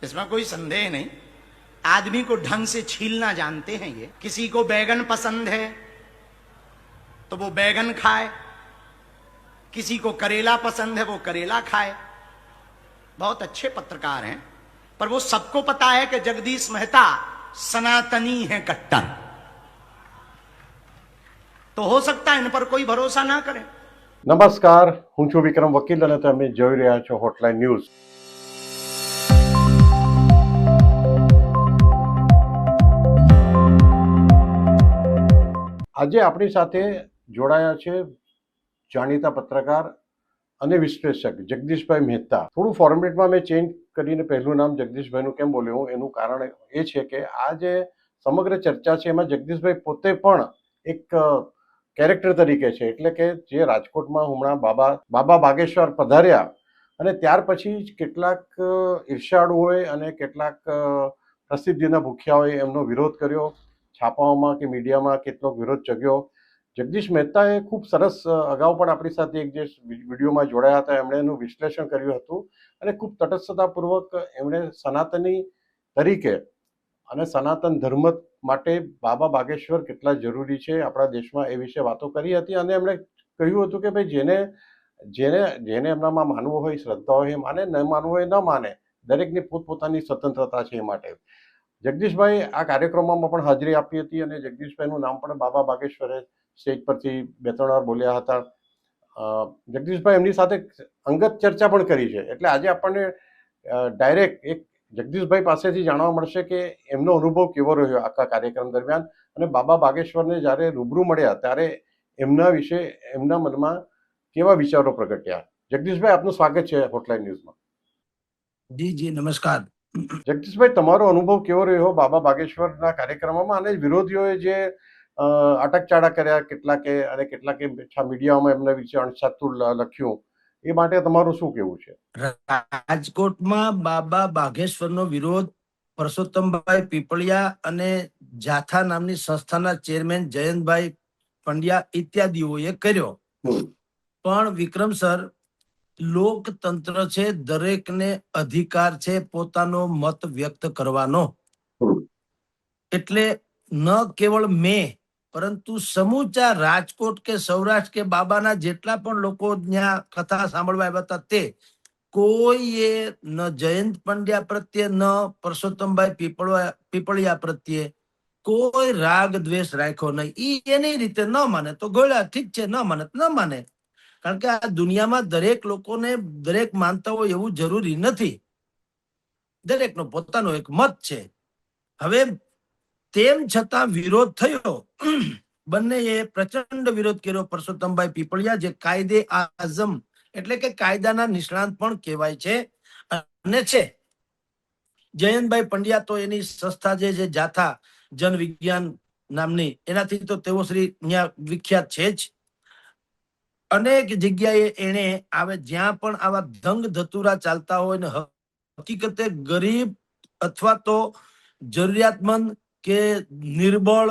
इसमें कोई संदेह नहीं। आदमी को ढंग से छीलना जानते हैं ये। किसी को बैगन पसंद है तो वो बैगन खाए, किसी को करेला पसंद है वो करेला खाए। बहुत अच्छे पत्रकार हैं, पर वो सबको पता है कि जगदीश मेहता सनातनी है कट्टर। तो हो सकता है इन पर कोई भरोसा ना करे। નમસ્કાર, હું છું વિક્રમ વકીલ અને તમે જોઈ રહ્યા છો હોટલાઇન ન્યૂઝ। આજે આપણી સાથે જોડાયા છે જાણીતા પત્રકાર અને વિશ્લેષક જગદીશભાઈ મહેતા। થોડું ફોર્મેટમાં મેં ચેન્જ કરીને પહેલું નામ જગદીશભાઈનું કેમ બોલ્યો એનું કારણ એ છે કે આ જે સમગ્ર ચર્ચા છે એમાં જગદીશભાઈ પોતે પણ એક કેરેક્ટર તરીકે છે। એટલે કે જે રાજકોટમાં હમણાં બાબા બાગેશ્વર પધાર્યા અને ત્યાર પછી કેટલાક ઈર્ષાળુઓએ અને કેટલાક પ્રસિદ્ધિના ભૂખ્યાઓએ એમનો વિરોધ કર્યો। છાપાઓમાં કે મીડિયામાં કેટલોક વિરોધ જગ્યો। જગદીશ મહેતાએ ખૂબ સરસ અગાઉ પણ આપણી સાથે એક જે વિડીયોમાં જોડાયા હતા એમણે એનું વિશ્લેષણ કર્યું હતું અને ખૂબ તટસ્થતાપૂર્વક એમણે સનાતની તરીકે અને સનાતન ધર્મ માટે બાબા બાગેશ્વર કેટલા જરૂરી છે આપણા દેશમાં એ વિશે વાતો કરી હતી। અને એમણે કહ્યું હતું કે ભાઈ જેને એમનામાં માનવું હોય, શ્રદ્ધા હોય એ માને, ન માનવું હોય ન માને, દરેકની પોતપોતાની સ્વતંત્રતા છે એ માટે। જગદીશભાઈ આ કાર્યક્રમોમાં પણ હાજરી આપી હતી અને જગદીશભાઈનું નામ પણ બાબા બાગેશ્વરે સ્ટેજ પરથી 2-3 વાર બોલ્યા હતા। જગદીશભાઈ એમની સાથે અંગત ચર્ચા પણ કરી છે, એટલે આજે આપણને ડાયરેક્ટ એક જગદીશભાઈ પાસેથી જાણવા મળશે કે એમનો અનુભવ કેવો રહ્યો આખા કાર્યક્રમ દરમિયાન અને બાબા બાગેશ્વરને જ્યારે રૂબરૂ મળ્યા ત્યારે એમના વિશે એમના મનમાં કેવા વિચારો પ્રગટ્યા। જગદીશભાઈ, આપનું સ્વાગત છે હોટલાઇન ન્યૂઝમાં। જી નમસ્કાર। જગદીશભાઈ, તમારો અનુભવ કેવો રહ્યો બાબા બાગેશ્વરના કાર્યક્રમમાં અને વિરોધીઓએ જે અટકચાળા કર્યા કેટલાકે અને કેટલાકે મીડિયામાં એમના વિશે અણસાતું લખ્યું એ માટે તમારું શું કહેવું છે? રાજકોટમાં બાબા બાગેશ્વરનો વિરોધ પરસોત્તમભાઈ પીપળિયા અને જાથા નામની સંસ્થાના ચેરમેન જયંતભાઈ પંડ્યા ઇત્યાદિઓએ કર્યો। પણ વિક્રમ સર, લોકતંત્ર છે, દરેકને અધિકાર છે પોતાનો મત વ્યક્ત કરવાનો। એટલે ન કેવળ મેં પરંતુ સમૂચા રાજકોટ કે સૌરાષ્ટ્ર કે બાબાના જેટલા પણ લોકો ત્યાં કથા સાંભળવા આવ્યા હતા તે કોઈએ ન જયંત પંડ્યા પ્રત્યે ન પરસોત્તમભાઈ પીપળિયા પ્રત્યે કોઈ રાગ દ્વેષ રાખ્યો નહીં। ઈ એની રીતે ન માને તો ગોળ્યા, ઠીક છે, ન માને તો ન માને। કારણ કે આ દુનિયામાં દરેક લોકોને દરેક માનતા હોય એવું જરૂરી નથી, દરેકનો પોતાનો એક મત છે। હવે તેમ છતાં વિરોધ થયો, બંનેએ પ્રચંડ વિરોધ કર્યો। પરસોત્તમભાઈ પીપળિયા જે કાયદે આઝમ એટલે કે કાયદાના નિષ્ણાંત પણ કહેવાય છે અને છે, જયંતભાઈ પંડ્યા તો એની સંસ્થા જે છે જાથા જન વિજ્ઞાન નામની, એનાથી તો તેઓ શ્રી ત્યાં વિખ્યાત છે જ। અનેક જગ્યાએ એને આવે જ્યાં પણ આવા ધંગ ધતુરા ચાલતા હોય ને હકીકતે ગરીબ અથવા તો જરૂરિયાતમંદ કે નિર્બળ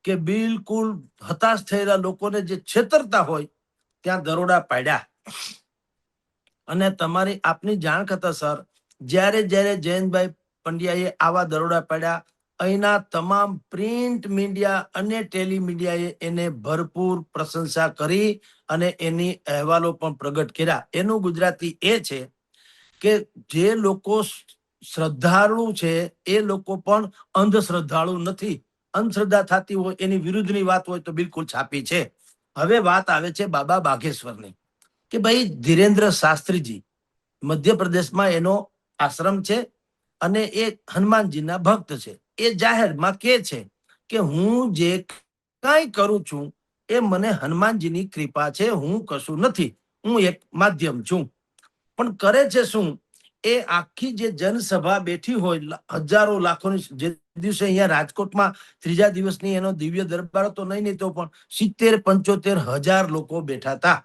કે બિલકુલ હતાશ થયેલા લોકોને જે છેતરતા હોય ત્યાં દરોડા પાડ્યા। અને આપની જાણ કરતા સર, જ્યારે જયંતભાઈ પંડ્યાએ આવા દરોડા પાડ્યા, અહીંના તમામ પ્રિન્ટ મીડિયા અને ટેલિમીડિયાએ એને ભરપૂર પ્રશંસા કરી અને એની અહેવાલો પણ પ્રગટ કર્યા। એનું ગુજરાતી એ છે કે જે લોકો શ્રદ્ધાળુ છે એ લોકો પણ અંધશ્રદ્ધાળુ નથી। અંધશ્રદ્ધા થતી હોય એની વિરુદ્ધની વાત હોય તો બિલકુલ છાપી છે। હવે વાત આવે છે બાબા બાગેશ્વરની કે ભાઈ ધીરેન્દ્ર શાસ્ત્રીજી મધ્યપ્રદેશમાં એનો આશ્રમ છે અને એ હનુમાનજીના ભક્ત છે। એ જાહેરમાં કે છે કે હું જે કાંઈ કરું છું એ મને હનુમાનજીની કૃપા છે, હું કશું નથી, હું એક માધ્યમ છું। પણ કરે છે શું? એ આખી જે જનસભા બેઠી હોય હજારો લાખોની, જે દિવસે અહીંયા રાજકોટમાં 3જા દિવસની એનો દિવ્ય દરબાર તો નહીં તો પણ 70-75 હજાર લોકો બેઠા હતા।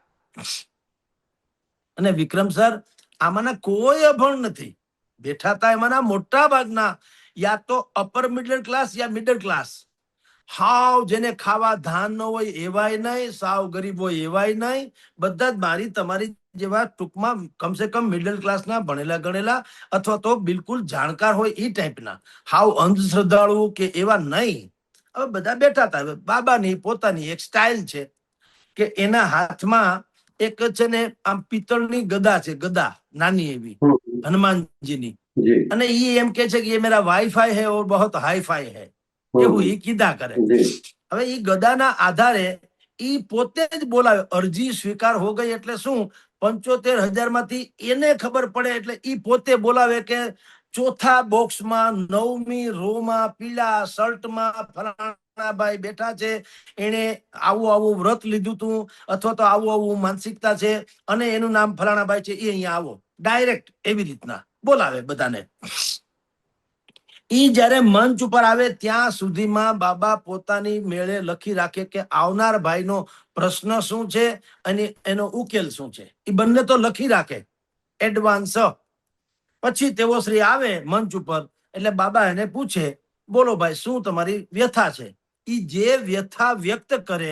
અને વિક્રમ સર, આમાંના કોઈ અભણ નથી બેઠા હતા, એમાંના મોટા ભાગના યા તો અપર મિડલ ક્લાસ યા મિડલ ક્લાસ, હાવ જેને ખાવા ધાન ન હોય એવાય નહીં, સાવ ગરીબ હોય એવાય નહીં, બધા જ મારી તમારી જેવા ટૂંકમાં કમસે કમ મિડલ ક્લાસના ભણેલા ગણેલા અથવા તો બિલકુલ જાણકાર હોય એ ટાઈપના, હાવ અંધશ્રદ્ધાળુ કે એવા નહીં. હવે બધા બેઠા હતા. હવે બાબાની પોતાની એક સ્ટાઇલ છે કે એના હાથમાં એક છે ને આમ પિત્તળની ગદા છે, ગદા નાની એવી હનુમાનજીની, અને એ એમ કે છે કે ये मेरा वाईफाई है और बहुत हाईफाई है, એવું એ કીધા કરે. હવે એ ગદાના આધારે ઈ પોતે જ બોલાવે. અરજી સ્વીકાર હો ગઈ એટલે શું, 75,000 માંથી એને ખબર પડે એટલે ઈ પોતે બોલાવે કે ચોથા બોક્સમાં 9મી રોમાં પીળા શર્ટમાં ફલાણા ભાઈ બેઠા છે, એને આવું આવું વ્રત લીધું તું અથવા તો આવું આવું માનસિકતા છે અને એનું નામ ફલાણા ભાઈ છે, એ અહીંયા આવો. ડાયરેક્ટ એવી રીતના બોલાવે બધાને. ઈ જયારે મંચ ઉપર આવે ત્યાં સુધીમાં બાબા પોતાની મેળે લખી રાખે કે આવનાર ભાઈનો પ્રશ્ન શું છે અને એનો ઉકેલ શું છે. એ બંને તો લખી રાખે એડવાન્સ. પછી તેઓ શ્રી આવે મંચ ઉપર એટલે બાબા એને પૂછે, બોલો ભાઈ શું તમારી વ્યથા છે. ઈ જે વ્યથા વ્યક્ત કરે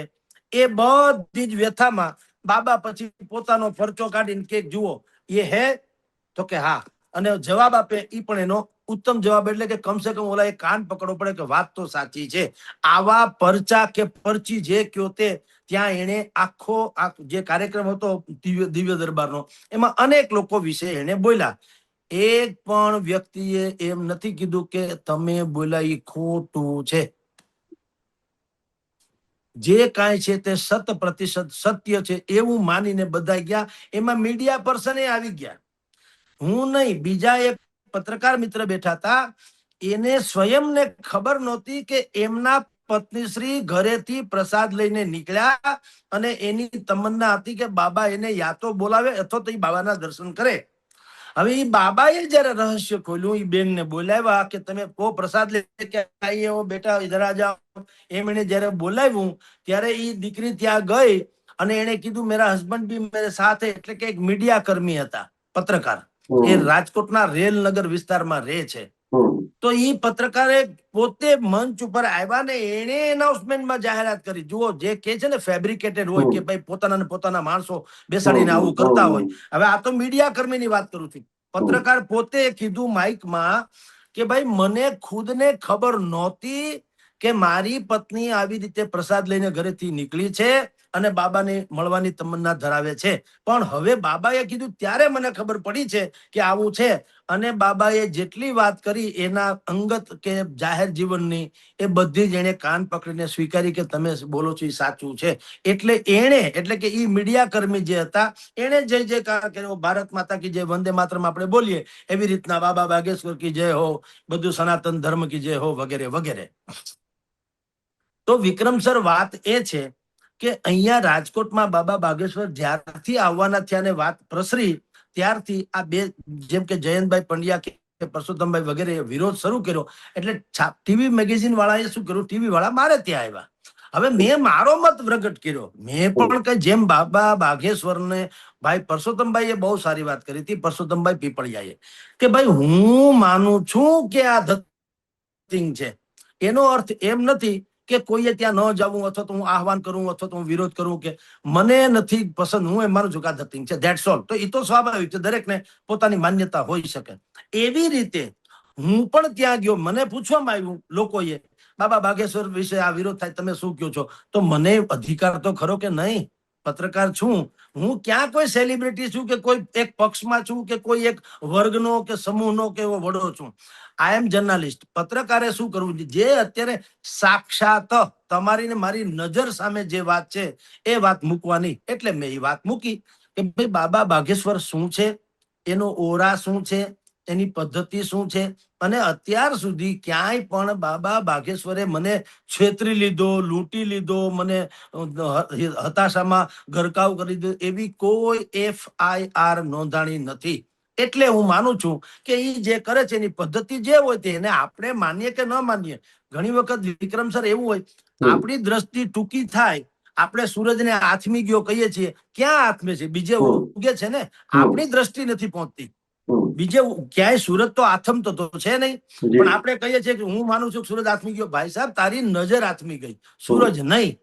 એ બધી જ વ્યથામાં બાબા પછી પોતાનો પરચો કાઢીને કે જુઓ એ હે, તો કે હા, અને જવાબ આપે ઈ પણ એનો ઉત્તમ જવાબ, એટલે કે કમસે કમ ઓલા એ કાન પકડવો પડે કે વાત તો સાચી છે. આવા પરચા કે પરચી જે કયો તે ત્યાં એને આખો જે કાર્યક્રમ હતો દિવ્ય દરબારનો એમાં અનેક લોકો વિશે એને બોલ્યા. એક પણ વ્યક્તિએ એમ નથી કીધું કે તમે બોલ્યા એ ખોટું છે. જે કાંઈ છે તે 100% સત્ય છે એવું માનીને બધા ગયા. એમાં મીડિયા પર્સન આવી ગયા, હું નહીં, બીજા એક પત્રકાર મિત્ર બેઠા હતા. એને સ્વયંને ખબર નહોતી કે એમના પત્નીશ્રી ઘરેથી પ્રસાદ લઈને નીકળ્યા અને એની તમન્ના હતી કે બાબા એને યા તો બોલાવે અથવા તો એ બાબાના દર્શન કરે. હવે એ બાબાએ જયારે રહસ્ય ખોલ્યું, એ બેન ને બોલાવ્યા કે તમે કો પ્રસાદ લેકે આઈએ હો બેટા, ઇધર આ જાઓ. એમ એને જયારે બોલાવ્યું ત્યારે એ દીકરી ત્યાં ગઈ અને એને કીધું મેરા હસબન્ડ બી મેરે સાથ હે, એટલે કે એક મીડિયા કર્મી હતા, પત્રકાર. એ રાજકોટના રેલનગર વિસ્તારમાં રહે છે. તો એ પત્રકારે પોતે મંચ ઉપર આવ્યા ને એને એનાઉન્સમેન્ટમાં જાહેરાત કરી, જુઓ જે કે છે ને ફેબ્રિકેટેડ હોય કે ભાઈ પોતાના માણસો બેસાડીને આવું કરતા હોય. હવે આ તો મીડિયા કર્મીની વાત કરું છું. પત્રકાર પોતે કીધું માઇકમાં કે ભાઈ મને ખુદને ખબર નહોતી કે મારી પત્ની આવી રીતે પ્રસાદ લઈને ઘરેથી નીકળી છે અને બાબાને મળવાની તમન્ના ધરાવે છે, પણ હવે બાબાએ કીધું ત્યારે મને ખબર પડી છે કે આવું છે. અને બાબાએ જેટલી વાત કરી એના અંગત કે જાહેર જીવનની, એ બધી જ એને કાન પકડીને સ્વીકારી કે તમે બોલો છો એ સાચું છે. એટલે કે એ મીડિયા કર્મી જે હતા એને જય જયકાર કર્યો, ભારત માતા કી જય, વંદે માતરમ આપણે બોલીએ એવી રીતના બાબા બાગેશ્વર કી જય હો, બધું સનાતન ધર્મ કી જય હો, વગેરે વગેરે. તો વિક્રમ સર, વાત એ છે કે અહીંયા રાજકોટમાં બાબા બાગેશ્વર જ્યારથી આવવાના થયા ને વાત પ્રસરી ત્યારથી આ બે, જેમ કે જયંતભાઈ પંડ્યા કે પરસોત્તમભાઈ વગેરે વિરોધ શરૂ કર્યો. એટલે ટીવી મેગેઝિન વાળાએ શું કર્યું, ટીવી વાળા મારે ત્યાં આવ્યા. હવે મેં મારો મત પ્રગટ કર્યો. મેં પણ કઈ જેમ બાબા બાગેશ્વરને ભાઈ પરસોત્તમભાઈએ બહુ સારી વાત કરી હતી, પરસોત્તમભાઈ પીપળિયાએ, કે ભાઈ હું માનું છું કે આ ધતિંગ છે. એનો અર્થ એમ નથી કે કોઈએ ત્યાં ન જવું અથવા તો હું આહવાન કરું અથવા તો હું વિરોધ કરું કે મને નથી પસંદ, હું એમ માનું છું કે આ ધતિંગ છે, ધેટ્સ ઓલ. તો એ તો સ્વાભાવિક છે, દરેકને પોતાની માન્યતા હોઈ શકે. એવી રીતે હું પણ ત્યાં ગયો, મને પૂછવામાં આવ્યું લોકોએ બાબા બાગેશ્વર વિશે આ વિરોધ થાય, તમે શું કહો છો? તો મને અધિકાર તો ખરો કે નહીં, પત્રકાર છું હું, ક્યાં કોઈ સેલિબ્રિટી છું કે કોઈ એક પક્ષમાં છું કે કોઈ એક વર્ગનો કે સમૂહનો કે એવો વડો છું. આઈ એમ જર્નાલિસ્ટ. પત્રકારે શું કરવું, જે અત્યારે સાક્ષાત તમારી ને મારી નજર સામે જે વાત છે એ વાત મૂકવાની. એટલે મેં એ વાત મૂકી કે ભાઈ બાબા બાગેશ્વર શું છે, એનો ઓરા શું છે, એની પદ્ધતિ શું છે, અને અત્યાર સુધી ક્યાંય પણ બાબા બાગેશ્વરે મને છેતરી લીધો, લૂંટી લીધો, મને હતાશામાં ગરકાવ કરી દીધો, એવી કોઈ FIR નોંધાણી નથી. એટલે હું માનું છું કે એ જે કરે છે એની પદ્ધતિ જે હોય તેને આપણે માનીએ કે ન માનીએ. ઘણી વખત વિક્રમ સર એવું હોય, આપણી દ્રષ્ટિ ટૂંકી થાય, આપણે સૂરજને આથમી ગયો કહીએ છીએ, ક્યાં આથમે છે, બીજે ઉગે છે ને, આપણી દ્રષ્ટિ નથી પહોંચતી. બીજે ક્યાંય સૂરજ તો આથમતો તો છે નહીં, પણ આપણે કહીએ છીએ કે હું માનું છું સૂરજ આથમી ગયો. ભાઈ સાહેબ, તારી નજર આથમી ગઈ, સૂરજ નહીં.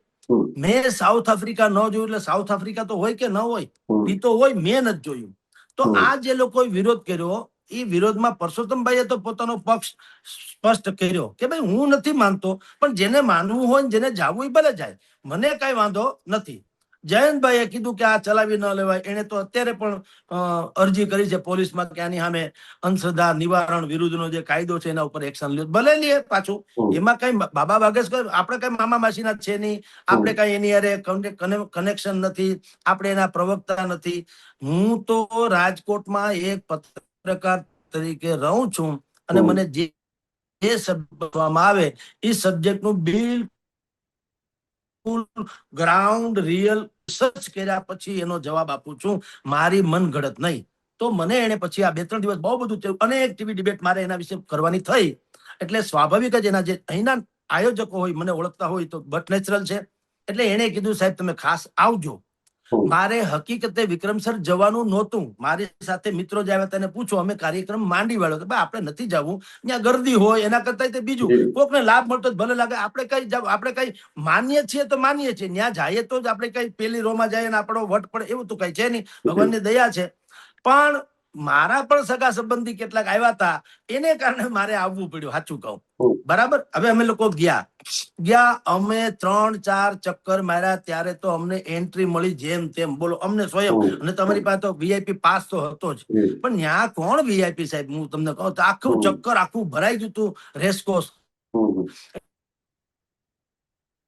મેં સાઉથ આફ્રિકા ન જોયું એટલે સાઉથ આફ્રિકા તો હોય કે ન હોય, એ તો હોય, મેં નથી જોયું. તો આ જે લોકોએ વિરોધ કર્યો એ વિરોધમાં પરસોત્તમભાઈએ તો પોતાનો પક્ષ સ્પષ્ટ કર્યો કે ભાઈ હું નથી માનતો, પણ જેને માનવું હોય ને જેને જાવું એ ભલે જાય, મને કઈ વાંધો નથી. જયંતભાઈએ કીધું કે આ ચલાવી ન લેવાય. એને તો અત્યારે પણ અરજી કરી છે પોલીસમાં કે આની સામે અંધશ્રદ્ધા નિવારણ વિરુદ્ધનો જે કાયદો છે એના ઉપર એક્શન લે, ભલે લે પાછું. એમાં કઈ બાબા વાગેશકર આપણે કઈ મામા માસીના છે નહીં, આપણે કઈ એની હારે કનેક્શન નથી, આપણે એના પ્રવક્તા નથી. હું તો રાજકોટમાં એક પત્રકાર તરીકે રહું છું અને મને જે સબ્જેક્ટ આવે એ સબ્જેક્ટ નું બિલકુલ ગ્રાઉન્ડ રિયલ સર્ચ કર્યા પછી એનો જવાબ આપું છું, મારી મનગઢત નહીં. તો મને એને પછી આ 2-3 દિવસ બહુ બધું થયું, અનેક ટીવી ડિબેટ મારે એના વિશે કરવાની થઈ. એટલે સ્વાભાવિક જ એના જે અહીંના આયોજકો હોય મને ઓળખતા હોય તો બટ નેચરલ છે. એટલે એને કીધું સાહેબ તમે ખાસ આવજો. મારે હકીકતે વિક્રમ સર જવાનું નહોતું, મારી સાથે મિત્રો જ આવ્યા, તેને પૂછો, અમે કાર્યક્રમ માંડી વાળો કે ભાઈ આપણે નથી જવું, ત્યાં ગરદી હોય એના કરતા બીજું કોકને લાભ મળતો ભલે લાગે. આપણે કઈ માનીએ છીએ તો માનીએ છીએ, ત્યાં જઈએ તો જ આપણે કઈ પેલી રોમાં જઈએ ને આપણો વટ પડે એવું તો કઈ છે નહીં, ભગવાનની દયા છે. પણ મારા પણ સગા સંબંધી કેટલાક આવ્યા હતા, એને કારણે મારે આવવું પડ્યું, સાચું કહું. બરાબર. હવે અમે લોકો ગયા, અમે 3-4 ચક્કર માર્યા ત્યારે તો અમને એન્ટ્રી મળી જેમ તેમ, બોલો અમને સ્વયં. અને તમારી પાસે તો વીઆઈપી પાસ તો હતો જ, પણ ત્યાં કોણ વીઆઈપી સાહેબ, હું તમને કહું તો આખું ચક્કર આખું ભરાઈ ગયું હતું રેસકોર્સ.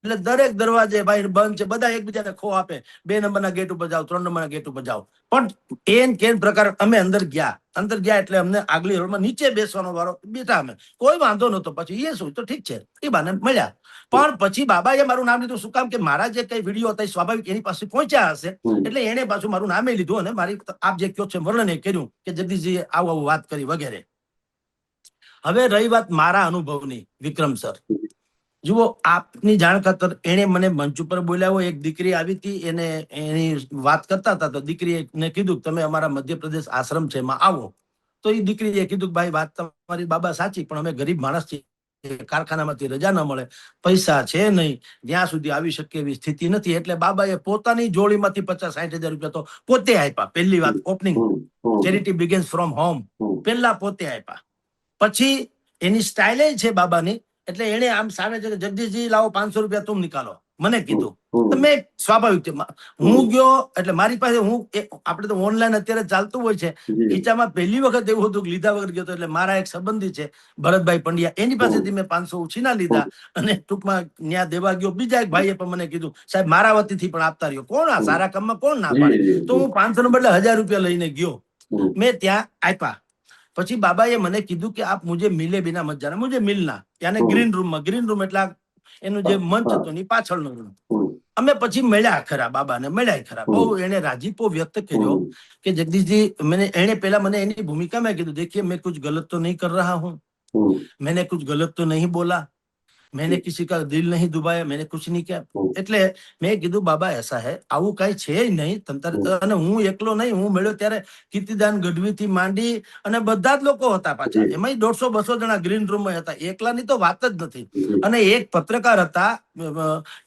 એટલે દરેક દરવાજે ભાઈ બંધ છે, બધા એકબીજાને ખો આપે, 2 નંબરના ગેટ ઉપર જાઓ, 3 નંબરના ગેટ ઉપર જાઓ. પણ કેન પ્રકાર અમે અંદર ગયા એટલે અમને આગલી રોડમાં નીચે બેસવાનો વારો, બેઠા અમે, કોઈ વાંધો નતો. પછી એ શું તો ઠીક છે એ બાને મળ્યા. પણ પછી બાબાએ મારું નામ લીધું, શું કામ કે મારા જે કઈ વિડીયો હતા સ્વાભાવિક એની પાસે પહોંચ્યા હશે, એટલે એને પાછું મારું નામે લીધું અને મારી આપ જે કયો છે વર્ણન કર્યું કે જગદીશજીએ આવું વાત કરી વગેરે. હવે રહી વાત મારા અનુભવની, વિક્રમ સર જુઓ, આપની જાણ ખાતર એને મને મંચ ઉપર બોલાવ્યો. એક દીકરી આવી હતી, એને એની વાત કરતા હતા તો દીકરીને કીધું તમે અમારા મધ્યપ્રદેશ આશ્રમ છે એમાં આવો. તો એ દીકરીએ કીધું કે ભાઈ વાત તમારી બાબા સાચી, પણ અમે ગરીબ માણસ છીએ, કારખાનામાંથી રજા ન મળે, પૈસા છે નહીં, જ્યાં સુધી આવી શકે એવી સ્થિતિ નથી. એટલે બાબાએ પોતાની જોડીમાંથી 50-60 હજાર રૂપિયા તો પોતે આપ્યા. પહેલી વાત opening, charity begins from home, પહેલા પોતે આપ્યા. પછી એની સ્ટાઇલ છે બાબાની, એટલે એને આમ સામે છે જગદીશજી લાવો 500 રૂપિયા તુમ નિકાલો, મને કીધું. મેં સ્વાભાવિક છે, હું ગયો એટલે મારી પાસે આપણે તો ઓનલાઈન અત્યારે ચાલતું હોય છે, ખીચામાં પહેલી વખત એવું હતું કે લીધા વગર ગયો હતો. એટલે મારા એક સંબંધી છે ભરતભાઈ પંડ્યા, એની પાસેથી મેં 500 ઉછીના લીધા અને ટૂંકમાં ન્યા દેવા ગયો. બીજા એક ભાઈએ પણ મને કીધું સાહેબ મારા વતીથી પણ આપતા રહ્યો, કોણ આ સારા કામમાં કોણ ના પાડે. તો હું 500 ને બદલે 1000 રૂપિયા લઈને ગયો, મેં ત્યાં આપ્યા. પછી બાબાએ મને કીધું કે આપ મુझे મિલે બિના મત જાના, મુझे મિલના. ત્યાં ગ્રીન રૂમ એટલે એનું જે મંચ હતું ની પાછળનો રૂમ. અમે પછી મળ્યા ખરા, બાબાને મળ્યા ખરા. બહુ એને રાજીપો વ્યક્ત કર્યો કે જગદીશજી, એને પેલા મને એની ભૂમિકા મેં કીધું देखिए मैं कुछ गलत तो नहीं कर रहा हूँ, मैंने कुछ गलत तो नहीं बोला, मैंने किसी का दिल नहीं दुबाया, मैंने कुछ नहीं किया. એટલે મેં કીધું બાબા એસા હે, આવું કઈ છે નહીં. અને હું એકલો નહીં, હું મળ્યો ત્યારે કીર્તિદાન ગઢવી થી માંડી અને બધા જ લોકો હતા પાછા, એમાં 150-200 જણા ગ્રીન રૂમ માં હતા, એકલાની તો વાત જ નથી. અને એક પત્રકાર હતા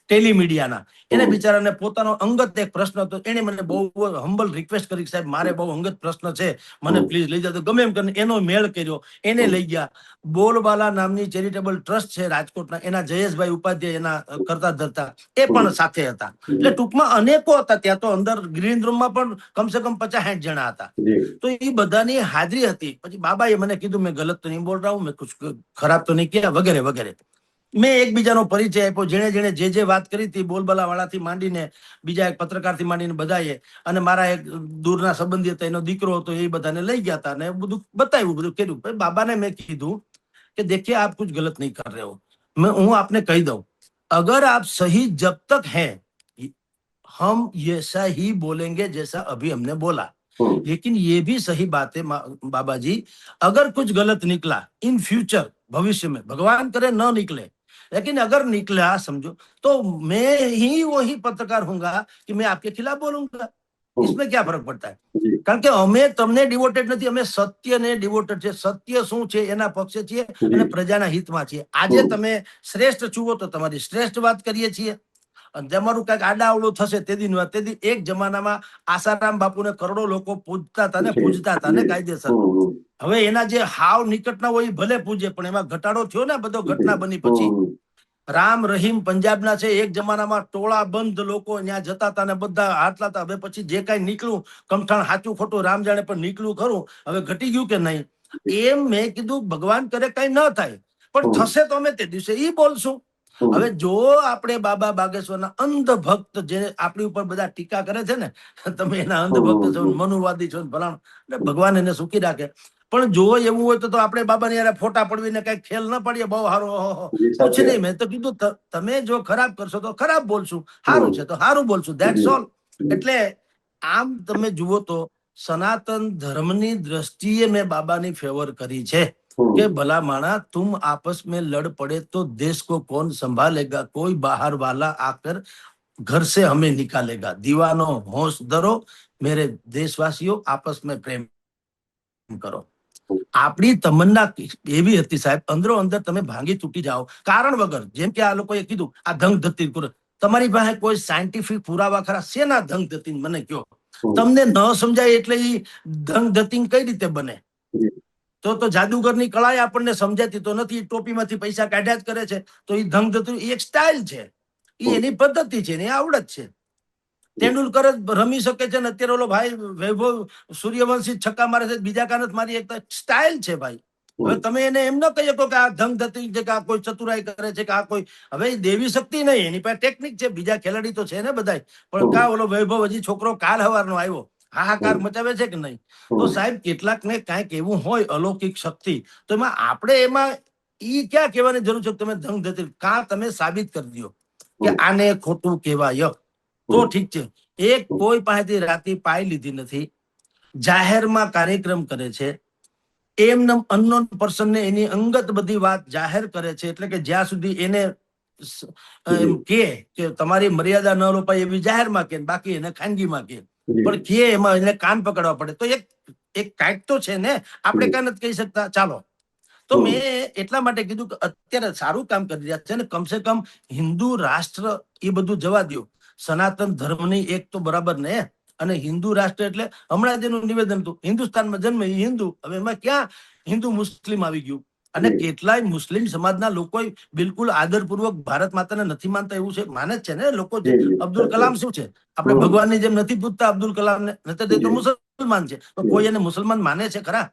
ટેલિમીડિયાના, એને બિચારાને પોતાનો અંગત એક પ્રશ્ન હતો. એને મને બહુ હમ્બલ રિક્વેસ્ટ કરી સાહેબ મારે બહુ અંગત પ્રશ્ન છે, મને પ્લીઝ લઈ જાઓ. ગમે એમ કરીને એનો મેળ કર્યો, એને લઈ ગયા. બોલબાલા નામની ચેરિટેબલ ટ્રસ્ટ છે રાજકોટના, એના જયેશભાઈ ઉપાધ્યાય એના કરતા ધરતા એ પણ સાથે હતા. એટલે ટૂંકમાં અનેકો હતા ત્યાં તો, અંદર ગ્રીન રૂમમાં પણ કમસે કમ 50-60 જણા હતા. તો એ બધાની હાજરી હતી. પછી બાબાએ મને કીધું મેં ગલત તો નહીં બોલ રહા હું, મેં કુછ ખરાબ તો નહીં કિયા વગેરે વગેરે. મેં એકબીજાનો પરિચય આપ્યો, જેણે જે વાત કરી હતી બોલબાલા વાળાથી માંડીને બીજા એક પત્રકારથી માંડીને બધાએ, અને મારા એક દૂરના સંબંધી હતા એનો દીકરો હતો, એ બધાને લઈ ગયા હતા અને બધું બતાવ્યું, બધું કર્યું. બાબાને મેં કીધું कि देखिए आप कुछ गलत नहीं कर रहे हो, मैं आपने कही दऊं, अगर आप सही जब तक हैं हम ऐसा ही बोलेंगे जैसा अभी हमने बोला, लेकिन ये भी सही बात है बाबा जी, अगर कुछ गलत निकला इन फ्यूचर भविष्य में, भगवान करे न निकले, लेकिन अगर निकला समझो तो मैं ही वही पत्रकार होऊंगा कि मैं आपके खिलाफ बोलूंगा, इसमें क्या फर्क पड़ता है. કારણ કે અમે તમને ડિવોટેડ નથી, અમે સત્યને ડિવોટેડ છે. સત્ય શું છે એના પક્ષે છીએ અને પ્રજાના હિતમાં છીએ. આજે તમે શ્રેષ્ઠ છુઓ તો તમારી શ્રેષ્ઠ વાત કરીએ છીએ, તમારું કઈક આડાવડું થશે તેદીની વાત. તેથી એક જમાનામાં આસારામ બાપુને કરોડો લોકો પૂજતા હતા ને પૂજતા હતા ને કાયદેસર. હવે એના જે હાવ નિકટના હોય એ ભલે પૂજે, પણ એમાં ઘટાડો થયો ને બધો ઘટના બની પછી. રામ રહીમ પંજાબના છે, એક જમાનામાં ટોળા બંધ લોકો ત્યાં જતા હતા ને બધા હાથ લાતા. હવે પછી જે કઈ નીકળ્યું કમઠાણ સાચું ખોટું રામ જાણે, પણ નીકળ્યું ખરું. હવે ઘટી ગયું કે નહીં એમ મેં કીધું ભગવાન કરે કઈ ન થાય, પણ થશે તો અમે તે દિવસે ઈ બોલશું. હવે જો આપણે બાબા બાગેશ્વરના અંધ ભક્ત જે આપણી ઉપર બધા ટીકા કરે છે ને, તમે એના અંધ ભક્ત છો, મનુવાદી છો, ભલાણ, ભગવાન એને સુખી રાખે. પણ જો એવું હોય તો આપણે બાબાની યારે ફોટા પડવીને કઈ ખેલ ન પડીએ બહુ સારો કુછ નહીં. મેં તો કીધું તમે જો ખરાબ કરશો તો ખરાબ બોલશું, સારું છે તો સારું બોલશું, ધેટ્સ ઓલ. એટલે આમ તમે જુઓ તો સનાતન ધર્મની દ્રષ્ટિએ મેં બાબાની ફેવર કરી છે કે ભલા માણા तुम आपस में लड़ पड़े तो देश को कौन संभालेगा, कोई बाहर वाला आकर घर से हमें निकालेगा. दीवानो होश धरो मेरे देशवासियों, आपस में प्रेम કરો. આપણી તમન્ના એવી હતી સાહેબ, અંદરો અંદર તમે ભાંગી તૂટી જાઓ કારણ વગર. જેમ કે આ લોકોએ કીધું આ ધંગ ધતી, તમારી પાસે કોઈ સાયન્ટિફિક પુરાવા ખરા? શેના ધંગ ધતી મને કયો? તમને ન સમજાય એટલે ઈ ધંગ ધતી કઈ રીતે બને? તો જાદુગરની કળા આપણને સમજાતી તો નથી. ટોપીમાંથી પૈસા કાઢ્યા જ કરે છે. તો એ ધંગ ધતી એક સ્ટાઇલ છે, એ એની પદ્ધતિ છે, એની આવડત છે. તેંડુલકર જ રમી શકે છે ને અત્યારે ઓલો ભાઈ વૈભવ સૂર્યવંશી છક્કા મારે છે, બીજા કાન જ મારી એક સ્ટાઇલ છે ભાઈ. હવે તમે એને એમ ન કહી શકો કે આ ધંગ ધતી છે, કે આ કોઈ ચતુરાઈ કરે છે, કે આ કોઈ, હવે દેવી શક્તિ નહીં, એની પાસે ટેકનિક છે. બીજા ખેલાડી તો છે ને બધા, પણ કા ઓલો વૈભવ હજી છોકરો કાલ હવારનો આવ્યો, હાહાકાર મચાવે છે કે નહીં? તો સાહેબ કેટલાક ને કાંઈક એવું હોય અલૌકિક શક્તિ, તો એમાં આપણે એમાં ઈ ક્યાં કહેવાની જરૂર છે? તમે ધંગ ધતી કાં તમે સાબિત કરી દો કે આને ખોટું કહેવાય તો ઠીક છે. એક કોઈ પાસેથી રાતી પાઈ લીધી નથી, જાહેરમાં કાર્યક્રમ કરે છે, એમને અનનોન પર્સન ને એની અંગત બધી વાત જાહેર કરે છે. એટલે કે જ્યાં સુધી એને એમ કે તમારી મર્યાદા ન લોપાય એવી જાહેરમાં કે, બાકી એને ખાનગીમાં કે, પણ કે એમાં એને કાન પકડવા પડે. તો એક કાંઈક તો છે ને, આપણે કાંઈ નથી કહી શકતા. ચાલો, તો મેં એટલા માટે કીધું કે અત્યારે સારું કામ કરી રહ્યા છે ને, કમસે કમ હિન્દુ રાષ્ટ્ર એ બધું જવા દો, સનાતન ધર્મની એક તો બરાબર ને. અને હિન્દુ રાષ્ટ્ર એટલે હમણાં જેનું નિવેદન હતું, હિન્દુસ્તાનમાં જન્મ એ હિન્દુ. હવે એમાં ક્યાં હિન્દુ મુસ્લિમ આવી ગયું? અને કેટલાય મુસ્લિમ સમાજના લોકો બિલકુલ આદરપૂર્વક ભારત માતાને નથી માનતા, એવું છે, માને જ છે ને લોકો. અબ્દુલ કલામ શું છે? આપણે ભગવાનની જેમ નથી પૂછતા અબ્દુલ કલામ ને, નથી તો મુસલમાન છે, તો કોઈ એને મુસલમાન માને છે ખરા?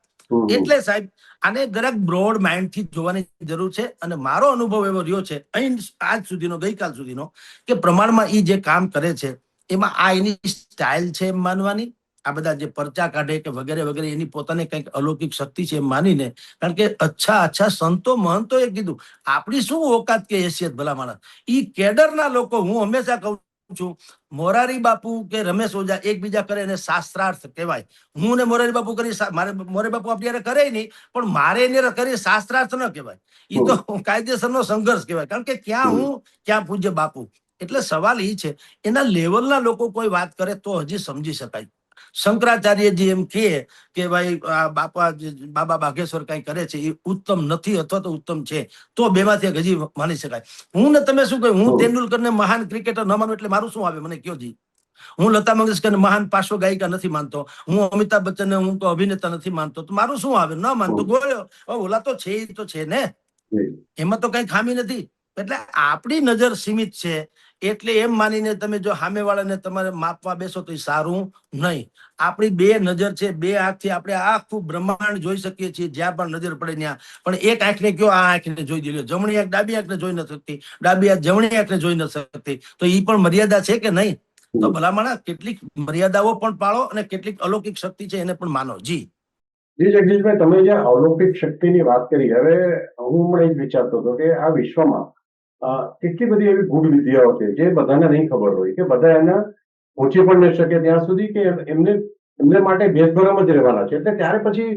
એટલે સાહેબ આને જરાક બ્રોડ માઇન્ડ થી જોવાની જરૂર છે. અને મારો અનુભવ એવો રહ્યો છે અહીં આજ સુધીનો, ગઈકાલ સુધીનો, કે પ્રમાણમાં એ જે કામ કરે છે એમાં આ એની સ્ટાઇલ છે એમ માનવાની. આ બધા જે પરચા કાઢે કે વગેરે વગેરે, એની પોતાની કંઈક અલૌકિક શક્તિ છે એમ માનીને. કારણ કે અચ્છા સંતો મહંતો એ કીધું, આપણી શું ઓકાત કે હેસિયત ભલા માણસ. ઈ કેડરના લોકો, હું હંમેશા કહું છું, મોરારી બાપુ કે રમેશ ઓઝા એકબીજા કરે એને શાસ્ત્રાર્થ કહેવાય. હું ને મોરારી બાપુ કરી, મારે મોરારી બાપુ આપણે કરે નહીં, પણ મારે એને કરી શાસ્ત્રાર્થ ન કહેવાય. એ તો કાયદેસરનો સંઘર્ષ કહેવાય. કારણ કે ક્યાં હું, ક્યાં પૂજ્ય બાપુ. એટલે સવાલ એ છે, એના લેવલના લોકો કોઈ વાત કરે તો હજી સમજી શકાય. શંકરાચાર્યજી એમ કે ભાઈ બાબા બાગેશ્વર કઈ કરે છે એ ઉત્તમ નથી અથવા તો ઉત્તમ છે, તો બેમાંથી હજી માની શકાય. હું ને તમે શું કહ્યું, હું તેંડુલકરને મહાન ક્રિકેટર ન માનું એટલે મારું શું આવે? મને કયો જી. હું લતા મંગેશકરને મહાન પાર્શ્વ ગાયિકા નથી માનતો, હું અમિતાભ બચ્ચનને હું તો અભિનેતા નથી માનતો, તો મારું શું આવે? ન માનતો ગોળ્યો, ઓલા તો છે, એ તો છે ને, એમાં તો કઈ ખામી નથી. એટલે આપણી નજર સીમિત છે, એટલે એમ માનીને તમે જો સામેવાળાને તમારે માપવા બેસો તો એ સારું નહીં. આપણી બે નજર છે, બે આંખથી આપણે આખું બ્રહ્માંડ જોઈ શકીએ છીએ, જ્યાં પણ નજર પડે ત્યાં. પણ એક આંખને કયો આ આંખને જોઈ દે, જમણી આંખ ડાબી આંખને જોઈ નથી શકતી, ડાબી આંખ જમણી આંખને જોઈ નથી શકતી, તો એ પણ મર્યાદા છે કે નહીં? તો ભલામણા કેટલીક મર્યાદાઓ પણ પાળો અને કેટલીક અલૌકિક શક્તિ છે એને પણ માનો. જી જગદીશભાઈ, તમે જે અલૌકિક શક્તિની વાત કરી, હવે હું હમણાં એ જ વિચારતો હતો કે આ વિશ્વમાં કેટલી બધી એવી ગૂઢ વિદ્યાઓ છે જે બધાને નહીં ખબર હોય, કે બધા એને પહોંચી પણ નહીં શકે ત્યાં સુધી, કે એમને માટે ભેદભરમ જ રહેવાના છે. એટલે ત્યારે પછી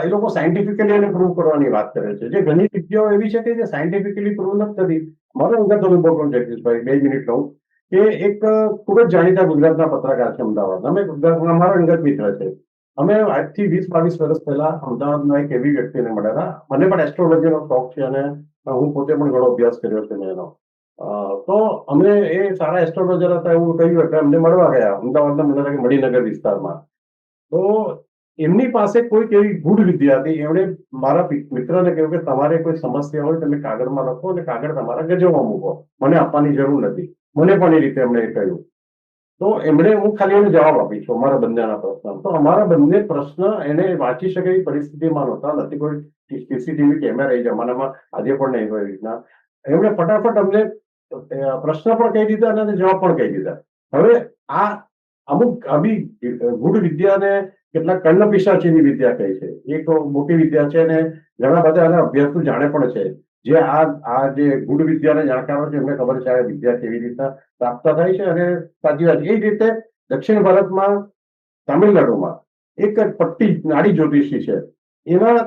એ લોકો સાયન્ટિફિકલી એને પ્રૂવ કરવાની વાત કરે છે, જે ઘણી વિદ્યાઓ એવી છે કે જે સાયન્ટિફિકલી પ્રૂવ નથી થતી. મારો અંગત અનુભવ પણ જગદીશભાઈ 2 મિનિટ કહું કે એક ખૂબ જ જાણીતા ગુજરાતના પત્રકાર છે અમદાવાદ, અમારા અંગત મિત્ર છે. અમે આજથી 20-22 વર્ષ પહેલા અમદાવાદમાં એક એવી વ્યક્તિને મળ્યા હતા. મને પણ એસ્ટ્રોલોજીનો શોખ છે અને હું પોતે પણ ઘણો અભ્યાસ કર્યો છે એનો. તો અમને એ સારા એસ્ટ્રોલોજર હતા એવું કહ્યું એટલે અમને મળવા ગયા અમદાવાદના મને લાગે મણિનગર વિસ્તારમાં. તો એમની પાસે કોઈક એવી ગૂઢ વિદ્યા હતી. એમણે મારા મિત્રને કહ્યું કે તમારે કોઈ સમસ્યા હોય તમે કાગળમાં લખો અને કાગળ તમારા ગજવમાં મૂકો, મને આપવાની જરૂર નથી. મને પણ એ રીતે એમણે કહ્યું. તો એમણે હું ખાલી એને જવાબ આપી છું અમારા બંનેના પ્રશ્ન. તો અમારા બંને પ્રશ્ન એને વાંચી શકે એવી પરિસ્થિતિમાં નહોતા. નથી કોઈ સીસીટીવી કેમેરા એ જમાનામાં, આજે પણ નહીં હોય એ રીતના. એમણે ફટાફટ અમને પ્રશ્ન પણ કહી દીધા અને જવાબ પણ કહી દીધા. હવે આ અમુક આવી ગૂઢ વિદ્યાને કેટલાક કર્ણ પિશાચીની વિદ્યા કહે છે. એક મોટી વિદ્યા છે અને ઘણા બધા આના અભ્યાસુ જાણે પણ છે. જે આ જે ગૂઢ વિદ્યાના જાણકારો છે એમને ખબર છે આ વિદ્યા કેવી રીતના પ્રાપ્ત થાય છે. અને સાચી વાત એ જ રીતે દક્ષિણ ભારતમાં તામિલનાડુમાં એક પટ્ટી નાડી જ્યોતિષી છે. એના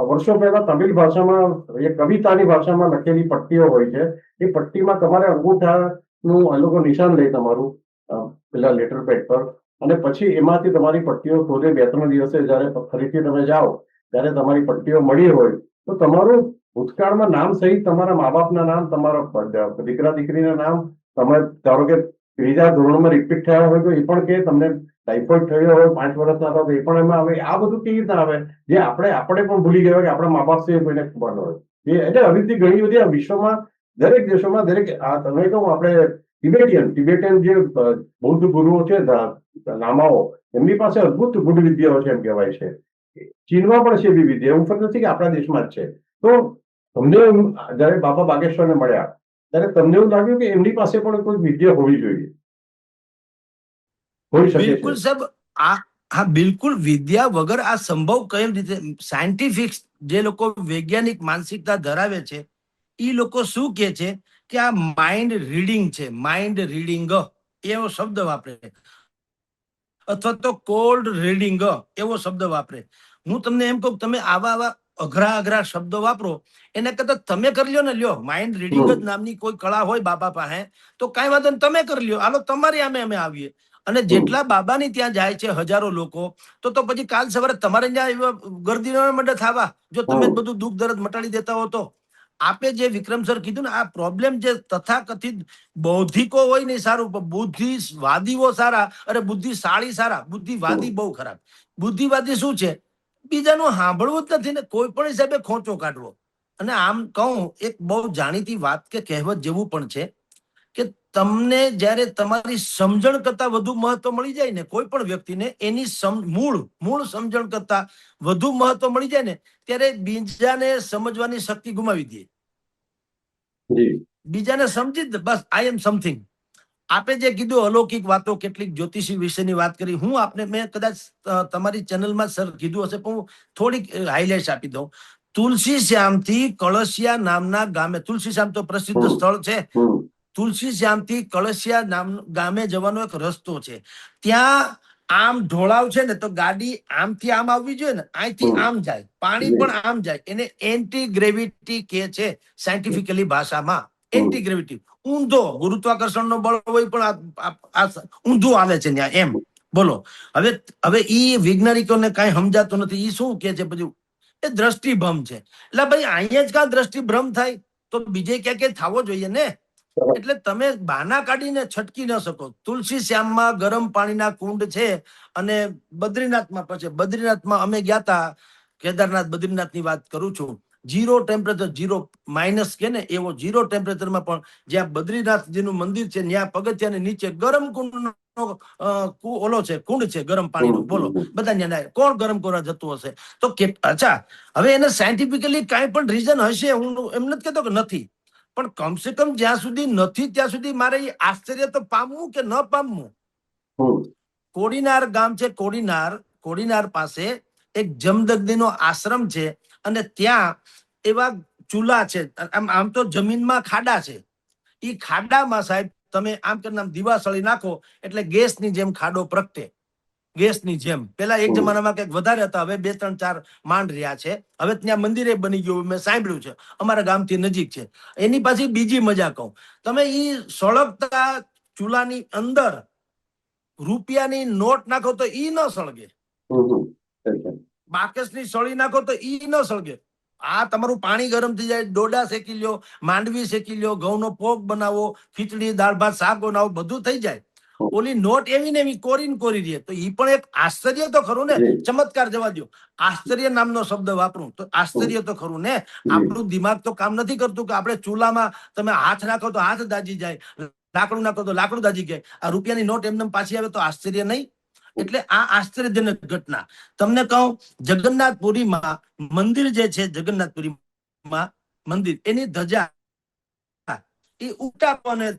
વર્ષો પહેલા તમિલ ભાષામાં એ કવિતાની ભાષામાં લખેલી પટ્ટીઓ હોય છે. એ પટ્ટીમાં તમારે અંગૂઠાનું એ લોકો નિશાન લે તમારું પેલા લેટર પેડ પર, અને પછી એમાંથી તમારી પટ્ટીઓ શોધે. 2-3 દિવસે જયારે ફરીથી તમે જાઓ ત્યારે તમારી પટ્ટીઓ મળી હોય તો તમારું ભૂતકાળમાં નામ સહિત તમારા મા બાપના નામ, તમારા દીકરા દીકરીના નામ, તમે ધારો કે 3જા ધોરણમાં રિપીટ થયા હોય તો એ પણ કે તમને ટાઇફોઇડ થયો હોય 5 વર્ષના હતા તો એ પણ એમાં આવે. આ બધું કેવી રીતના આવે જે આપણે પણ ભૂલી ગયા કે આપણા મા બાપ છે કોઈને ખબર ન હોય. એટલે આવી રીતે ઘણી બધી વિશ્વમાં દરેક દેશોમાં દરેક તમે કહું આપણે તિબેટિયન જે બૌદ્ધ ગુરુઓ છે લામાઓ, એમની પાસે અદભુત ગૂઢ વિદ્યાઓ છે એમ કહેવાય છે. ચીનમાં પણ છે એવી વિદ્યા, એવું ફક્ત નથી કે આપણા દેશમાં જ છે. તો તમને જયારે બાબા બાગેશ્વરને મળ્યા ત્યારે તમને એવું લાગ્યું કે એમની પાસે પણ કોઈ વિદ્યા હોવી જોઈએ, હોઈ શકે છે? બિલકુલ સાહેબ, હા બિલકુલ, વિદ્યા વગર આ સંભવ કઈ રીતે? સાયન્ટિફિક જે લોકો વૈજ્ઞાનિક માનસિકતા ધરાવે છે એ લોકો શું કે છે કે આ માઇન્ડ રીડિંગ છે, માઇન્ડ રીડિંગ એવો શબ્દ વાપરે, અથવા તો કોલ્ડ રીડિંગ એવો શબ્દ વાપરે. હું તમને એમ કહું, તમે આવા અઘરા શબ્દો વાપરો એના કરતા તમે કરી લ્યો ને, લ્યો માઇન્ડ રીડિંગ જ નામની કોઈ કળા હોય બાબા પાસે તો કઈ વાંધો નહીં, તમે કરી લ્યો. હાલો તમારી અમે આવીએ. અને જેટલા બાબાની ત્યાં જાય છે હજારો લોકો, તો પછી કાલ સવારે તમારે ત્યાં ગરદી મંડે થવા જો તમે બધું દુઃખ દર્દ મટાડી દેતા હો તો. આપે જે વિક્રમ સર કીધું ને, આ પ્રોબ્લેમ જે તથાકથિત બૌદ્ધિકો હોય ને સારું, બુદ્ધિવાદીઓ સારા, અરે બુદ્ધિશાળી સારા, બુદ્ધિવાદી બહુ ખરાબ. બુદ્ધિવાદી શું છે? બીજાનું સાંભળવું જ નથી ને, કોઈ પણ હિસાબે ખોંચો કાઢવો. અને આમ કહું, એક બહુ જાણીતી વાત કે કહેવત જેવું પણ છે કે તમને જ્યારે તમારી સમજણ કરતા વધુ મહત્વ મળી જાય ને કોઈ પણ વ્યક્તિને, એની મૂળ સમજણ કરતા વધુ મહત્વ મળી જાય ને, ત્યારે બીજાને સમજવાની શક્તિ ગુમાવી દે. બીજાને સમજી જ બસ આઈ એમ સમથિંગ. આપે જે કીધું અલૌકિક વાતો, કેટલીક જ્યોતિષી વિશેની વાત કરી, હું આપને મેં કદાચ તમારી ચેનલમાં સર કીધું હશે પણ હું થોડીક હાઇલાઇટ આપી દઉં. તુલસી શ્યામથી કળશિયા નામના ગામે, તુલસી શ્યામ તો પ્રસિદ્ધ સ્થળ છે, તુલસી શ્યામથી કળશિયા નામ ગામે જવાનો એક રસ્તો છે. ત્યાં આમ ઢોળાવ છે ને તો ગાડી આમથી આમ આવવી જોઈએ ને, અહીંથી આમ જાય, પાણી પણ આમ જાય. એને એન્ટી ગ્રેવિટી કે છે સાયન્ટિફિકલી ભાષામાં. એન્ટી ગ્રેવિટી ઊંધો, ગુરુત્વાકર્ષણનો બળ હોય પણ ઊંધું આવે છે ત્યાં એમ. બોલો હવે ઈ વૈજ્ઞાનિકોને કઈ સમજાતું નથી. ઈ શું કે છે બધું? એ દ્રષ્ટિભ્રમ છે. એટલે ભાઈ અહીંયા જ કાં દ્રષ્ટિભ્રમ થાય તો બીજે ક્યાં ક્યાં થવો જોઈએ ને. એટલે તમે બહાના કાઢીને છટકી ન શકો. તુલસી શ્યામમાં ગરમ પાણીના કુંડ છે. અને બદ્રીનાથમાં પછી, બદ્રીનાથમાં અમે ગયા હતા, કેદારનાથ બદ્રીનાથની વાત કરું છું, 0 ટેમ્પરેચર, 0 માઇનસ કે ને એવો 0 ટેમ્પરેચરમાં પણ જ્યાં બદ્રીનાથજીનું મંદિર છે ત્યાં પગથિયાની નીચે ગરમ કુંડનો ઓલો છે, કુંડ છે ગરમ પાણીનો. બોલો બધા ત્યાં કોણ ગરમ કરવા જતું હશે? તો અચ્છા, હવે એને સાયન્ટિફિકલી કાંઈ પણ રીઝન હશે, હું એમ નથી કહેતો કે નથી, પણ કમસે કમ જ્યાં સુધી નથી ત્યાં સુધી મારે આશ્ચર્ય તો પામવું કે ન પામવું. કોડીનાર ગામ છે, કોડીનાર પાસે એક જમદગ્નિનો આશ્રમ છે અને ત્યાં એવા ચૂલા છે. આમ તો જમીનમાં ખાડા છે, એ ખાડામાં સાહેબ તમે આમ કરીને દીવાસળી નાખો એટલે ગેસની જેમ ખાડો પ્રગટે, ગેસની જેમ. પેલા એક જમાનામાં કઈક વધારે હતા, હવે 2, 3, 4 માંડ રહ્યા છે. હવે ત્યાં મંદિરે બની ગયું, મેં સાંભળ્યું છે, અમારા ગામથી નજીક છે. એની પાછી બીજી મજા કહું, તમે ઈ સળગતા ચૂલાની અંદર રૂપિયાની નોટ નાખો તો ઈ ન સળગે, બાકસની સળી નાખો તો ઈ ન સળગે. આ તમારું પાણી ગરમ થઈ જાય, ડોડા શેકી લ્યો, માંડવી શેકી લ્યો, ઘઉંનો પોક બનાવો, ખીચડી, દાળ ભાત, શાક બનાવો, બધું થઈ જાય. ઓલી નોટ એવી ને એવી કોરીને કોરી રહે. તો ઈ પણ એક આશ્ચર્ય તો ખરું ને. ચમત્કાર જવા દો, આશ્ચર્ય નામનો શબ્દ વાપરું તો આશ્ચર્ય તો ખરું ને. આપણું દિમાગ તો કામ નથી કરતું કે આપણે ચૂલામાં તમે હાથ નાખો તો હાથ દાજી જાય, લાકડું નાખો તો લાકડું દાજી જાય. આ રૂપિયાની નોટ એમને પાછી આવે તો આશ્ચર્ય નહીં. એટલે આ આશ્ચર્યજનક ઘટના. તમને કહું, જગન્નાથપુરીમાં મંદિર જે છે, જગન્નાથપુરીમાં મંદિર, એની ધજા એ ઉલટા પવને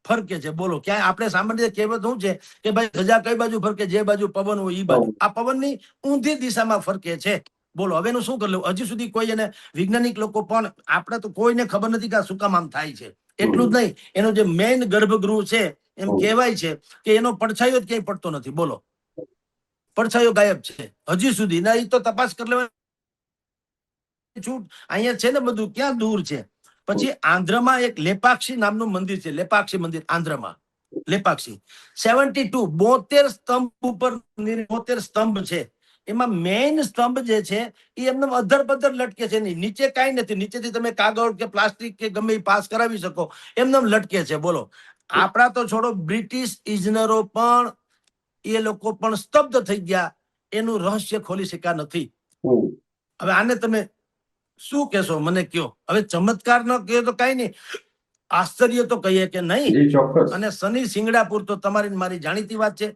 ફરકે છે. બોલો, ક્યાંય આપણે સામાન્ય કહેવત શું છે કે ભાઈ ધજા કઈ બાજુ ફરકે? જે બાજુ પવન હોય એ બાજુ. આ પવનની ઊંધી દિશામાં ફરકે છે. બોલો, હવે એનું શું કરી લેવું? હજી સુધી કોઈ એને વૈજ્ઞાનિક લોકો પણ, આપણે તો કોઈને ખબર નથી કે આ શું કામ આમ થાય છે. એટલું જ નહીં, એનો જે મેઇન ગર્ભગૃહ છે, એમ કહેવાય છે કે એનો પડછાયો જ ક્યાંય પડતો નથી. બોલો, પડછાયો ગાયબ છે હજી સુધી. ના, એ તો તપાસ કરી લેવા છૂટ. અહીંયા છે ને બધું, ક્યાં દૂર છે. પછી આંધ્રમાં એક લેપાક્ષી નામનું મંદિર છે, લેપાક્ષી મંદિર આંધ્રમાં. લેપાક્ષી 72 72 સ્તંભ ઉપર 72 સ્તંભ છે. એમાં મેઇન સ્તંભ જે છે એ એમને અધર પધર લટકે છે. નહીં, નીચે કાંઈ નથી. નીચેથી તમે કાગળ કે પ્લાસ્ટિક કે ગમે એ પાસ કરાવી શકો, એમને લટકે છે. બોલો, આપણા તો છોડો, બ્રિટિશ ઇજનેરો પણ, એ લોકો પણ સ્તબ્ધ થઈ ગયા. એનું રહસ્ય ખોલી શક્યા નથી. હવે આને તમે શું કહેશો? મને કયો. હવે ચમત્કાર ન કહે તો કઈ નહીં, આશ્ચર્ય તો કહીએ કે નહીં. અને શનિ સિંગડાપુર તો તમારી મારી જાણીતી વાત છે.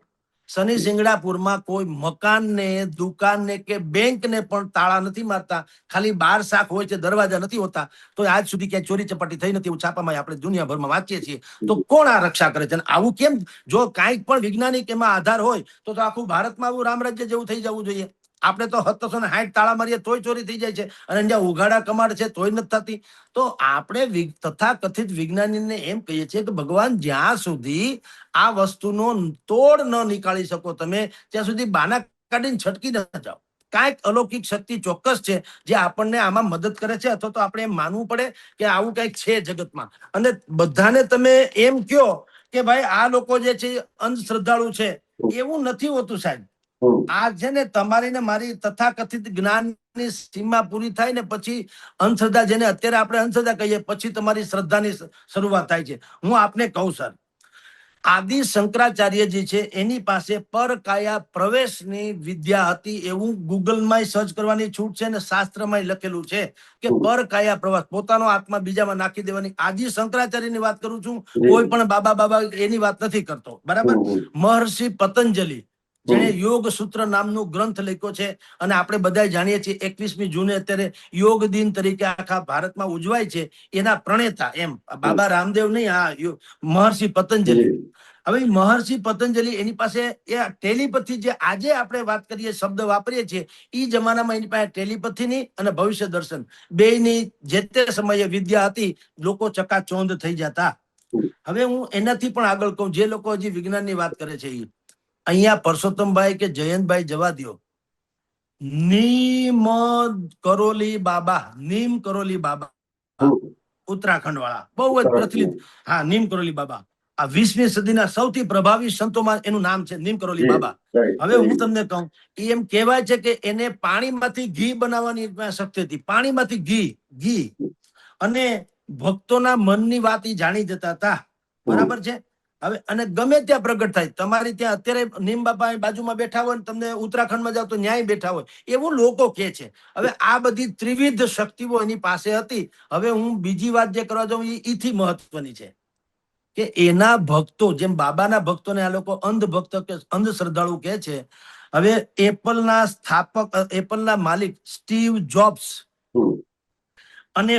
શનિ સિંગડાપુરમાં કોઈ મકાનને, દુકાનને કે બેંકને પણ તાળા નથી મારતા. ખાલી 12 શાખ હોય છે, દરવાજા નથી હોતા. તો આજ સુધી ક્યાંય ચોરી ચપાટી થઈ નથી. એવું છાપામાં આપણે દુનિયાભરમાં વાંચીએ છીએ. તો કોણ આ રક્ષા કરે છે? અને આવું કેમ? જો કાંઈક પણ વૈજ્ઞાનિક એમાં આધાર હોય તો આખું ભારતમાં આવું રામરાજ્ય જેવું થઈ જવું જોઈએ. આપણે તો 760 તાળા મારીએ તોય ચોરી થઈ જાય છે, અને જ્યાં ઉઘાડા કમાડ છે તોય નથી થતી. તો આપણે તથાકથિત વિજ્ઞાનીને એમ કહીએ છીએ કે ભગવાન, જ્યાં સુધી આ વસ્તુનો તોડ ન નીકાળી શકો તમે, ત્યાં સુધી બાના કાઢીને છટકી ન જાઓ. કાંઈક અલૌકિક શક્તિ ચોક્કસ છે જે આપણને આમાં મદદ કરે છે. અથવા તો આપણે એમ માનવું પડે કે આવું કંઈક છે જગતમાં. અને બધાને તમે એમ કહો કે ભાઈ આ લોકો જે છે અંધશ્રદ્ધાળુ છે, એવું નથી હોતું સાહેબ. આ છે ને તમારી ને મારી તથાકથિત જ્ઞાનની સીમા પૂરી થાય ને પછી અંધશ્રદ્ધા, જેને અત્યારે આપણે અંધશ્રદ્ધા કહીએ, પછી તમારી શ્રદ્ધાની શરૂઆત થાય છે. હું આપને કહું સર, આદિ શંકરાચાર્યજી છે, એની પાસે પરકાયા પ્રવેશની વિદ્યા હતી. એવું ગૂગલમાં સર્ચ કરવાની છૂટ છે ને શાસ્ત્રમાં લખેલું છે કે પરકાયા પ્રવાસ, પોતાનો આત્મા બીજામાં નાખી દેવાની. આદિ શંકરાચાર્યની વાત કરું છું, કોઈ પણ બાબા એની વાત નથી કરતો. બરાબર? મહર્ષિ પતંજલિ, જેને યોગ સૂત્ર નામનું ગ્રંથ લખ્યો છે, અને આપણે બધા જાણીએ છીએ 21મી જૂને અત્યારે યોગ દિન તરીકે આખા ભારતમાં ઉજવાય છે. એના પ્રણેતા એમ બાબા રામદેવ નહીં, આ મહર્ષિ પતંજલિ. હવે મહર્ષિ પતંજલિ, એની પાસે એ ટેલિપથી, જે આજે આપણે વાત કરીએ, શબ્દ વાપરીએ છીએ, એ જમાનામાં એની પાસે ટેલિપથીની અને ભવિષ્ય દર્શન બેયની જે તે સમયે વિદ્યા હતી. લોકો ચકાચોંધ થઈ જતા. હવે હું એનાથી પણ આગળ કહું, જે લોકો હજી વિજ્ઞાનની વાત કરે છે, અહીંયા પરસોત્તમભાઈ કે જયંતભાઈ જવા દો, નીમ કરોલી બાબા, નીમ કરોલી બાબા, ઉત્તરાખંડ વાળા, બહુ જ પ્રચલિત. હા, નીમ કરોલી બાબા, આ 20મી સદીના સૌથી પ્રભાવી સંતોમાં એનું નામ છે, નીમ કરોલી બાબા. હવે હું તમને કહું, એમ કહેવાય છે કે એને પાણીમાંથી ઘી બનાવવાની શક્તિ હતી. પાણીમાંથી ઘી અને ભક્તોના મનની વાત એ જાણી જતા હતા. બરાબર છે? હવે અને ગમે ત્યાં પ્રગટ થાય. તમારી ત્યાં અત્યારે નીમ બાબા બાજુમાં બેઠા હોય, તમને ઉત્તરાખંડમાં જાવ તો ન્યાય બેઠા હોય, એવું લોકો કે છે. હવે આ બધી ત્રિવિધ શક્તિઓ એની પાસે હતી. હવે હું બીજી વાત જે કરવા જાઉં, એથી મહત્વની છે કે એના ભક્તો, જેમ બાબાના ભક્તોને આ લોકો અંધ ભક્ત કે અંધશ્રદ્ધાળુ કે છે. હવે એપલના સ્થાપક, એપલના માલિક સ્ટીવ જોબ્સ અને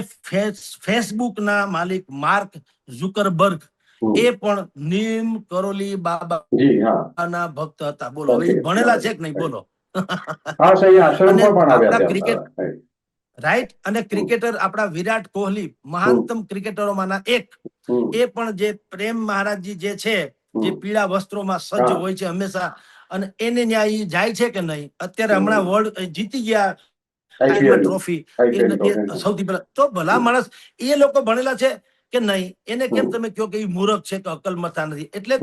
ફેસબુકના માલિક માર્ક ઝુકરબર્ગ, એ પણ નીમ કરોલી બાબાના ભક્ત હતા. બોલો, ભણેલા છે કે નહીં? બોલો. Cricket, right? અને ક્રિકેટર આપણા વિરાટ કોહલી, મહાનતમ ક્રિકેટરોમાંના એક, એ પણ જે પ્રેમ મહારાજજી જે છે, જે પીળા વસ્ત્રોમાં સજ્જ હોય છે હંમેશા, અને એને ન્યાય જાય છે કે નહીં? અત્યારે હમણાં વર્લ્ડ જીતી ગયા ટ્રોફી, સૌથી પહેલા. તો ભલા માણસ, એ લોકો ભણેલા છે કે નહીં? એને કેમ તમે કહો કે એ મૂર્ખ છે કે અકલમતા નથી? એટલે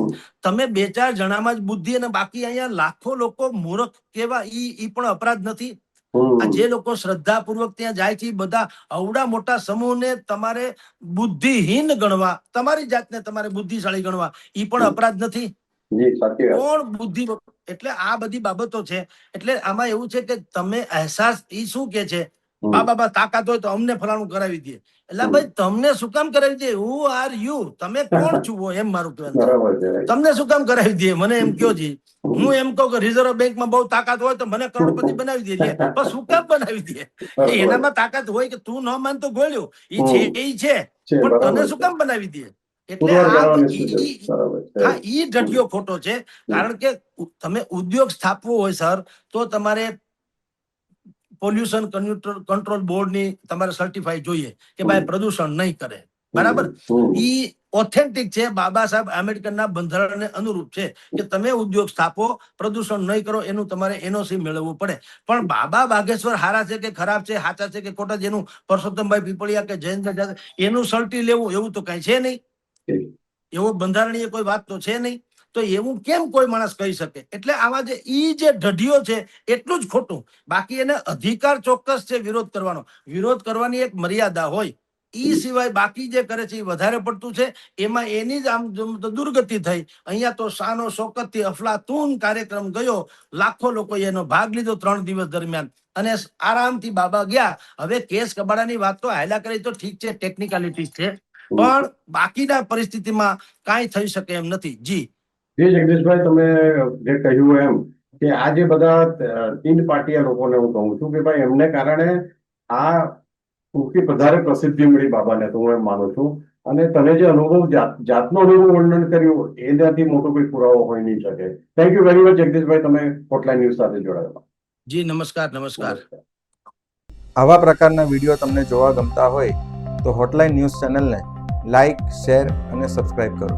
તમે 2-4 જણામાં જ બુદ્ધિ, અને બાકી અહીંયા લાખો લોકો મૂર્ખ કેવા, ઈ પણ અપરાધ નથી? આ જે લોકો શ્રદ્ધાપૂર્વક ત્યાં જાય છે એ બધા અવડા મોટા સમૂહને તમારે બુદ્ધિહીન ગણવા, તમારી જાતને તમારે બુદ્ધિશાળી ગણવા, એ પણ અપરાધ નથી? કોણ બુદ્ધિ? એટલે આ બધી બાબતો છે. એટલે આમાં એવું છે કે તમે અહેસાસ, ઈ શું કે છે, બાબા તાકાત હોય તો અમને ફલાણું કરાવી દે. એટલે ભાઈ તમને શું કામ કરાવી દે? Who are you? તમે કોણ છો? એમ મારું કહેવાનું છે. તમને શું કામ કરાવી દે? મને એમ કયો છે. હું એમ કહું કે રિઝર્વ બેંકમાં બહુ તાકાત હોય તો મને કરોડપતિ બનાવી દે. પણ શું કામ બનાવી દે? એનામાં તાકાત હોય કે તું ન માનતો ગોળ્યો એ છે, એ છે, પણ તને શું કામ બનાવી દે? એટલે હા, ઈ ઢઢિયો ખોટો છે. કારણ કે તમે ઉદ્યોગ સ્થાપવો હોય સર, તો તમારે પોલ્યુશન કંટ્રોલ બોર્ડ ની તમારે સર્ટિફાઈ જોઈએ કે ભાઈ પ્રદૂષણ નહીં કરે. બરાબર? ઈ ઓથેન્ટિક છે, બાબા સાહેબ આંબેડકરના બંધારણને અનુરૂપ છે કે તમે ઉદ્યોગ સ્થાપો, પ્રદૂષણ નહીં કરો, એનું તમારે એનઓસી મેળવવું પડે. પણ બાબા બાગેશ્વર હારા છે કે ખરાબ છે, સાચા છે કે ખોટા, જેનું પરસોત્તમભાઈ પીપળિયા કે જયંતભાઈ એનું સર્ટી લેવું એવું તો કઈ છે નહીં. એવો બંધારણીય કોઈ વાત તો છે નહીં. તો એવું કેમ કોઈ માણસ કહી શકે? એટલે આવા જે ઢઢિયો છે એટલું જ ખોટું. બાકી એને અધિકાર ચોક્કસ છે વિરોધ કરવાનો. વિરોધ કરવાની એક મર્યાદા હોય. ઈ સિવાય બાકી જે કરે છે એ વધારે પડતું છે. એમાં એની જ આમ દુર્ગતિ થઈ. અહીંયા તો શાનો શોકત થી અફલાતૂન કાર્યક્રમ ગયો, લાખો લોકોએ એનો ભાગ લીધો 3 દિવસ દરમિયાન, અને આરામથી બાબા ગયા. હવે કેસ કબાડાની વાત તો હાયલા કરી તો ઠીક છે, ટેકનિકાલિટી છે, પણ બાકીના પરિસ્થિતિમાં કાંઈ થઈ શકે એમ નથી. જી જગદીશભાઈ, તમે જે કહ્યું એમ કે આ જે બધા તીન પાર્ટીયા લોકોને હું કહું છું કે ભાઈ એમને કારણે આ ટૂંકી વધારે પ્રસિદ્ધિ મળી બાબાને, તો હું એમ માનું છું. અને તમે જે અનુભવ જાતનો અનુભવ વર્ણન કર્યું એનાથી મોટો કોઈ પુરાવો હોઈ નહીં શકે. થેન્ક યુ વેરી મચ જગદીશભાઈ, તમે હોટલાઇન ન્યૂઝ સાથે જોડાયા. જી નમસ્કાર. નમસ્કાર. આવા પ્રકારના વિડીયો તમને જોવા ગમતા હોય તો હોટલાઇન ન્યૂઝ ચેનલને લાઇક, શેર અને સબસ્ક્રાઇબ કરો.